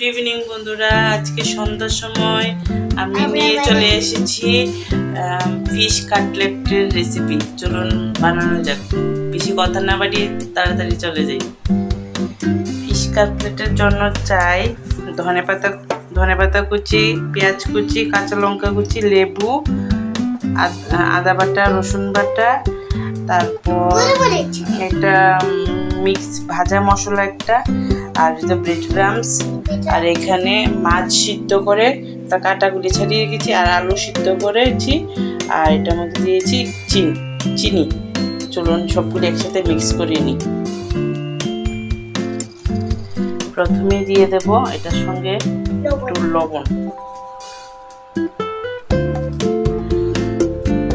Evening বন্ধুরা, আজকে সন্ধ্যার সময় আমি নিয়ে চলে এসেছি ফিশ কাটলেটের রেসিপি। চলুন বানানো যাক। বেশি কথা না বাড়িয়ে তাড়াতাড়ি চলে যাই। ফিশ কাটলেটের জন্য চাই ধনেপাতা কুচি, পেঁয়াজ কুচি, কাঁচা লঙ্কা কুচি, লেবু, আদা বাটা, রসুন বাটা, তারপর একটা মিক্স ভাজা মশলা একটা, আর যে ব্রেড ক্রামস, আর এখানে মাছ সিদ্ধ করে তার কাঁটাগুলি ছাড়িয়ে রেখেছি, আর আলু সিদ্ধ করেছি, আর এটার মধ্যে দিয়েছি চিনি। চলুন সবগুলি একসাথে মিক্স করে নিই। প্রথমে দিয়ে দেব এটার সঙ্গে একটু লবণ,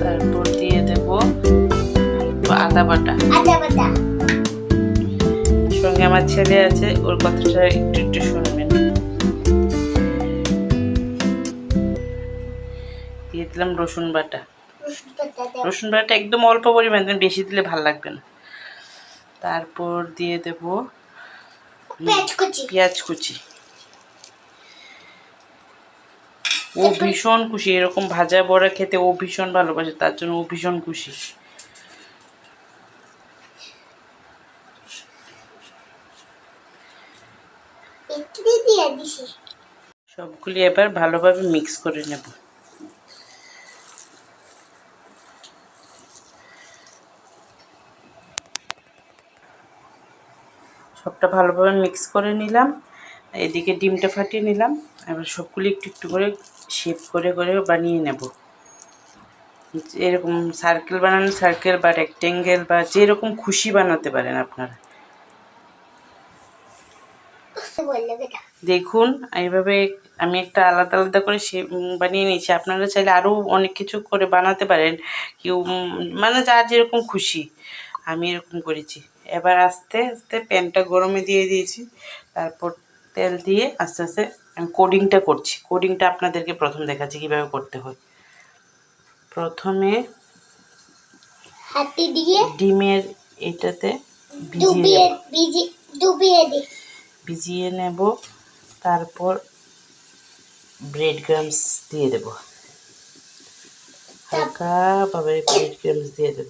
তারপর দিয়ে দেব আদা বাটা। সঙ্গে আমার ছেলে আছে, ওর কথাটা একটু একটু শুনবেন। দিয়ে দিলাম রসুন বাটা। রসুন বাটা একদম অল্প পরিমাণ, বেশি দিলে ভালো লাগবে না। তারপর দিয়ে দেব পেঁয়াজ কুচি। ও ভীষণ খুশি, এরকম ভাজা বড়া খেতে ও ভীষণ ভালোবাসে, তার জন্য ও ভীষণ খুশি। সবগুলি এবার ভালোভাবে মিক্স করে নেব। সবটা ভালোভাবে মিক্স করে নিলাম। এদিকে ডিমটা ফাটিয়ে নিলাম। এবার সবগুলি একটু একটু করে শেপ করে করে বানিয়ে নেব। এরকম সার্কেল বানানো, সার্কেল বা রেক্টেঙ্গেল বা যেরকম খুশি বানাতে পারেন আপনারা। দেখুন এইভাবে আমি একটা আলাদা আলাদা করে বানিয়ে নিয়েছি। আপনারা চাইলে আরও অনেক কিছু করে বানাতে পারেন, কেউ মানে যার যেরকম খুশি। আমি এরকম করেছি। এবার আস্তে আস্তে প্যানটা গরমে দিয়ে দিয়েছি। তারপর তেল দিয়ে আস্তে আস্তে আমি কোডিংটা করছি। কোডিংটা আপনাদেরকে প্রথম দেখাচ্ছি কীভাবে করতে হয়। প্রথমে হাতে দিয়ে ডিমের এটাতে ভিজিয়ে নেব। তারপর ব্রেড ক্রামস দিয়ে দেব, হালকাভাবে ব্রেড ক্রামস দিয়ে দেব।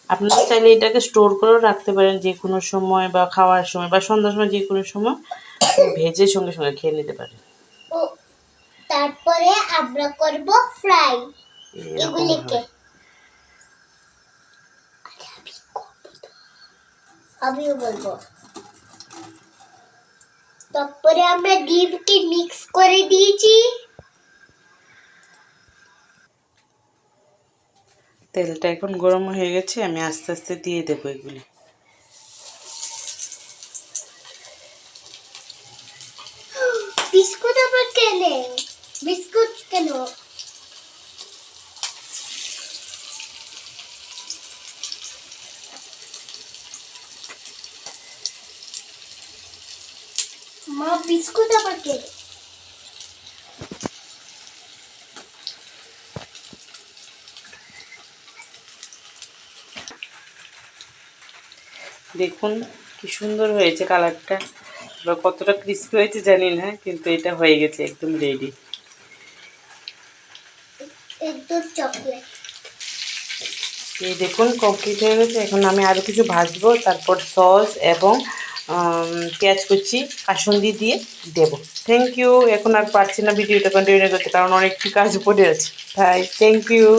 আপনারা চাইলে এটাকে স্টোর করেও রাখতে পারেন, যে কোনো সময় বা খাওয়ার সময় বা সন্ধ্যার সময় যে কোনো সময় ভেজে সঙ্গে সঙ্গে খেয়ে নিতে পারেন। তারপরে আমরা করব ফ্রাই এগুলিকে। আমিও বলবো। তারপরে আমরা ডিমকে মিক্স করে দিয়েছি। তেলটা এখন গরম হয়ে গেছে, আমি আস্তে আস্তে দিয়ে দেবো এগুলি। বিস্কুট আবার কেনে? বিস্কুট কেন? মা বিস্কুট আবার কেনে? দেখুন কি সুন্দর হয়েছে কালারটা, বা কতটা ক্রিস্পি হয়েছে জানি না, কিন্তু এটা হয়ে গেছে একদম রেডি। একদম চকলেট। এই দেখুন কমপ্লিট হয়ে গেছে। এখন আমি আরও কিছু ভাজবো, তারপর সস এবং পেঁয়াজ কুচি কাসুন্দি দিয়ে দেবো। Thank you. এখন আর পারছি না ভিডিওটা কন্টিনিউ করতে, কারণ অনেকটি কাজ পড়ে আছে। তাই থ্যাংক ইউ।